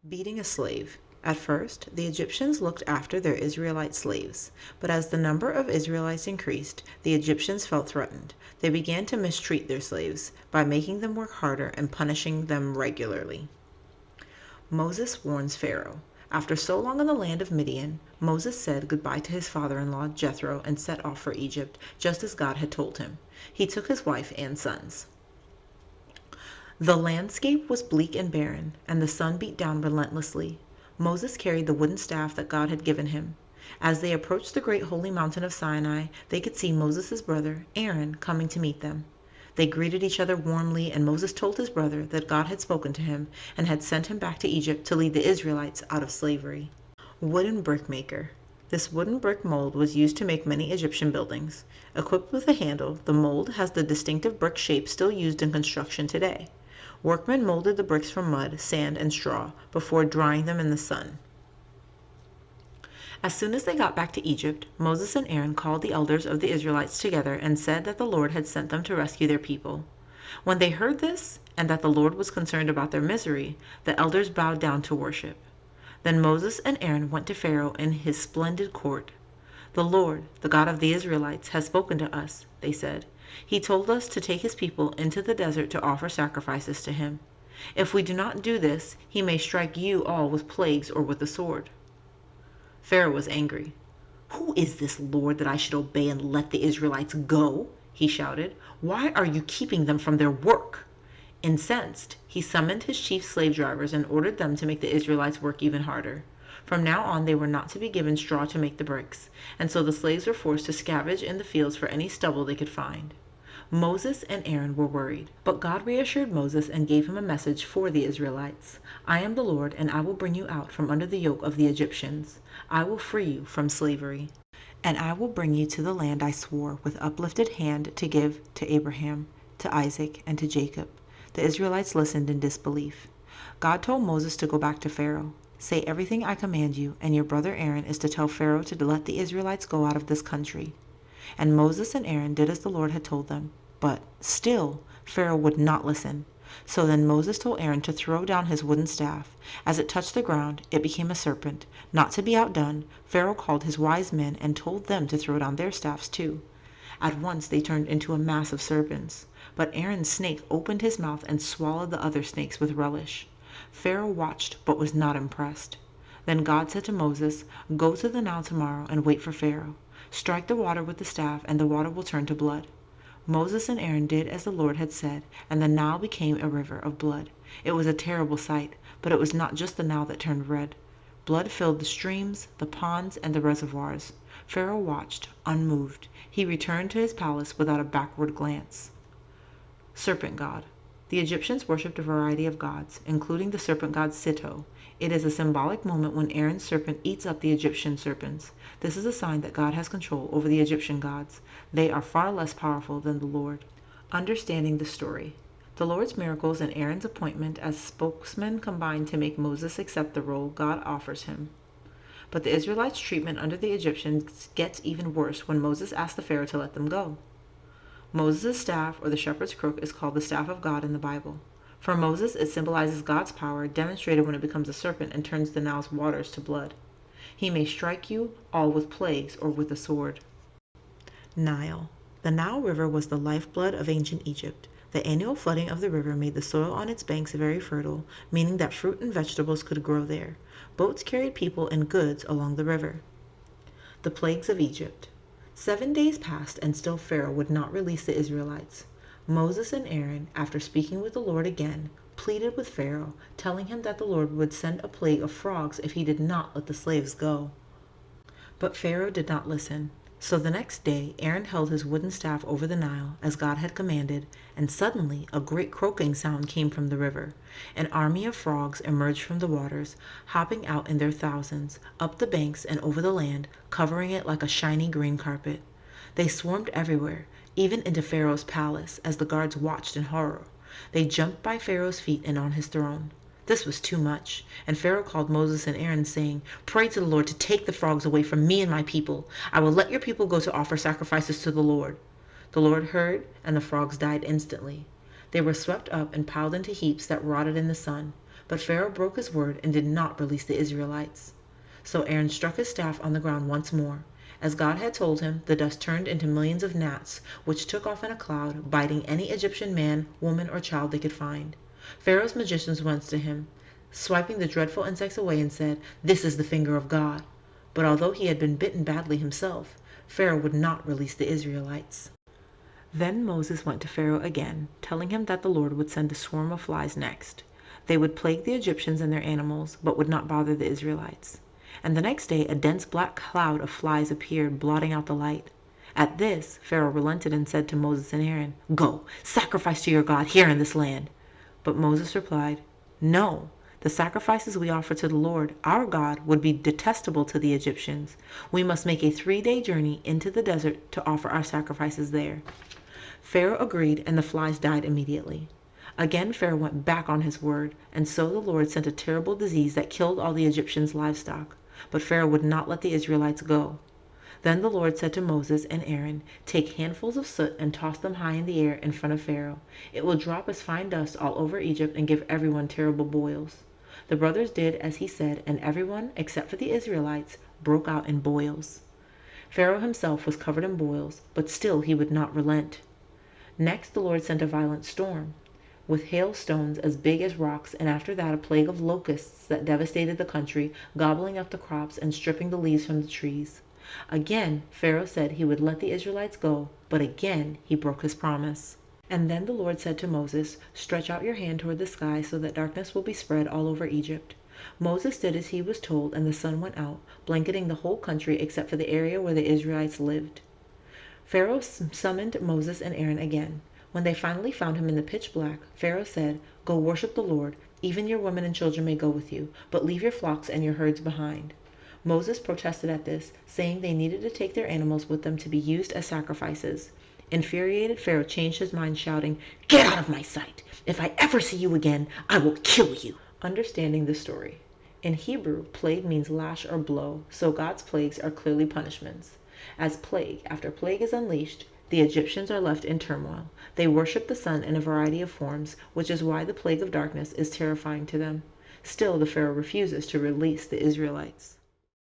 Beating a slave. At first, the Egyptians looked after their Israelite slaves, but as the number of Israelites increased, the Egyptians felt threatened. They began to mistreat their slaves by making them work harder and punishing them regularly. Moses warns Pharaoh. After so long in the land of Midian, Moses said goodbye to his father-in-law Jethro and set off for Egypt, just as God had told him. He took his wife and sons. The landscape was bleak and barren, and the sun beat down relentlessly. Moses carried the wooden staff that God had given him. As they approached the great holy mountain of Sinai, they could see Moses' brother, Aaron, coming to meet them. They greeted each other warmly, and Moses told his brother that God had spoken to him and had sent him back to Egypt to lead the Israelites out of slavery. Wooden brick maker. This wooden brick mold was used to make many Egyptian buildings. Equipped with a handle, the mold has the distinctive brick shape still used in construction today. Workmen molded the bricks from mud, sand, and straw before drying them in the sun. As soon as they got back to Egypt, Moses and Aaron called the elders of the Israelites together and said that the Lord had sent them to rescue their people. When they heard this, and that the Lord was concerned about their misery, the elders bowed down to worship. Then Moses and Aaron went to Pharaoh in his splendid court. "The Lord, the God of the Israelites, has spoken to us," they said. "He told us to take his people into the desert to offer sacrifices to him. If we do not do this, he may strike you all with plagues or with the sword." Pharaoh was angry. "Who is this Lord that I should obey and let the Israelites go?" he shouted. "Why are you keeping them from their work?" Incensed, he summoned his chief slave drivers and ordered them to make the Israelites work even harder. From now on, they were not to be given straw to make the bricks, and so the slaves were forced to scavenge in the fields for any stubble they could find. Moses and Aaron were worried, but God reassured Moses and gave him a message for the Israelites. "I am the Lord, and I will bring you out from under the yoke of the Egyptians. I will free you from slavery, and I will bring you to the land I swore with uplifted hand to give to Abraham, to Isaac, and to Jacob." The Israelites listened in disbelief. God told Moses to go back to Pharaoh. "Say everything I command you, and your brother Aaron is to tell Pharaoh to let the Israelites go out of this country." And Moses and Aaron did as the Lord had told them. But still, Pharaoh would not listen. So then Moses told Aaron to throw down his wooden staff. As it touched the ground, it became a serpent. Not to be outdone, Pharaoh called his wise men and told them to throw down their staffs too. At once they turned into a mass of serpents. But Aaron's snake opened his mouth and swallowed the other snakes with relish. Pharaoh watched but was not impressed. Then God said to Moses, "Go to the Nile tomorrow and wait for Pharaoh. Strike the water with the staff, and the water will turn to blood." Moses and Aaron did as the Lord had said, and the Nile became a river of blood. It was a terrible sight, but it was not just the Nile that turned red. Blood filled the streams, the ponds, and the reservoirs. Pharaoh watched, unmoved. He returned to his palace without a backward glance. Serpent God. The Egyptians worshipped a variety of gods, including the serpent god Sito. It is a symbolic moment when Aaron's serpent eats up the Egyptian serpents. This is a sign that God has control over the Egyptian gods. They are far less powerful than the Lord. Understanding the story. The Lord's miracles and Aaron's appointment as spokesman combine to make Moses accept the role God offers him. But the Israelites' treatment under the Egyptians gets even worse when Moses asks the Pharaoh to let them go. Moses' staff, or the shepherd's crook, is called the staff of God in the Bible. For Moses, it symbolizes God's power, demonstrated when it becomes a serpent and turns the Nile's waters to blood. He may strike you all with plagues or with a sword. Nile. The Nile River was the lifeblood of ancient Egypt. The annual flooding of the river made the soil on its banks very fertile, meaning that fruit and vegetables could grow there. Boats carried people and goods along the river. The plagues of Egypt. 7 days passed, and still Pharaoh would not release the Israelites. Moses and Aaron, after speaking with the Lord again, pleaded with Pharaoh, telling him that the Lord would send a plague of frogs if he did not let the slaves go. But Pharaoh did not listen. So the next day Aaron held his wooden staff over the Nile, as God had commanded, and suddenly a great croaking sound came from the river. An army of frogs emerged from the waters, hopping out in their thousands, up the banks and over the land, covering it like a shiny green carpet. They swarmed everywhere, even into Pharaoh's palace, as the guards watched in horror. They jumped by Pharaoh's feet and on his throne. This was too much, and Pharaoh called Moses and Aaron, saying, "Pray to the Lord to take the frogs away from me and my people. I will let your people go to offer sacrifices to the Lord." The Lord heard, and the frogs died instantly. They were swept up and piled into heaps that rotted in the sun. But Pharaoh broke his word and did not release the Israelites. So Aaron struck his staff on the ground once more. As God had told him, the dust turned into millions of gnats, which took off in a cloud, biting any Egyptian man, woman, or child they could find. Pharaoh's magicians went to him, swiping the dreadful insects away, and said, "This is the finger of God." But although he had been bitten badly himself, Pharaoh would not release the Israelites. Then Moses went to Pharaoh again, telling him that the Lord would send a swarm of flies next. They would plague the Egyptians and their animals, but would not bother the Israelites. And the next day a dense black cloud of flies appeared, blotting out the light. At this, Pharaoh relented and said to Moses and Aaron, "Go, sacrifice to your God here in this land." But Moses replied, "No, the sacrifices we offer to the Lord, our God, would be detestable to the Egyptians. We must make a 3-day journey into the desert to offer our sacrifices there." Pharaoh agreed, and the flies died immediately. Again Pharaoh went back on his word, and so the Lord sent a terrible disease that killed all the Egyptians' livestock. But Pharaoh would not let the Israelites go. Then the Lord said to Moses and Aaron, "Take handfuls of soot and toss them high in the air in front of Pharaoh. It will drop as fine dust all over Egypt and give everyone terrible boils." The brothers did as he said, and everyone, except for the Israelites, broke out in boils. Pharaoh himself was covered in boils, but still he would not relent. Next the Lord sent a violent storm, with hailstones as big as rocks, and after that a plague of locusts that devastated the country, gobbling up the crops and stripping the leaves from the trees. Again Pharaoh said he would let the Israelites go, but again he broke his promise. And then the Lord said to Moses, "Stretch out your hand toward the sky so that darkness will be spread all over Egypt." Moses did as he was told, and the sun went out, blanketing the whole country except for the area where the Israelites lived. Pharaoh summoned Moses and Aaron again. When they finally found him in the pitch black, Pharaoh said, "Go worship the Lord. Even your women and children may go with you, but leave your flocks and your herds behind." Moses protested at this, saying they needed to take their animals with them to be used as sacrifices. Infuriated, Pharaoh changed his mind, shouting, "Get out of my sight! If I ever see you again, I will kill you." Understanding the story. In Hebrew, plague means lash or blow, so God's plagues are clearly punishments. As plague after plague is unleashed, the Egyptians are left in turmoil. They worship the sun in a variety of forms, which is why the plague of darkness is terrifying to them. Still, the Pharaoh refuses to release the Israelites.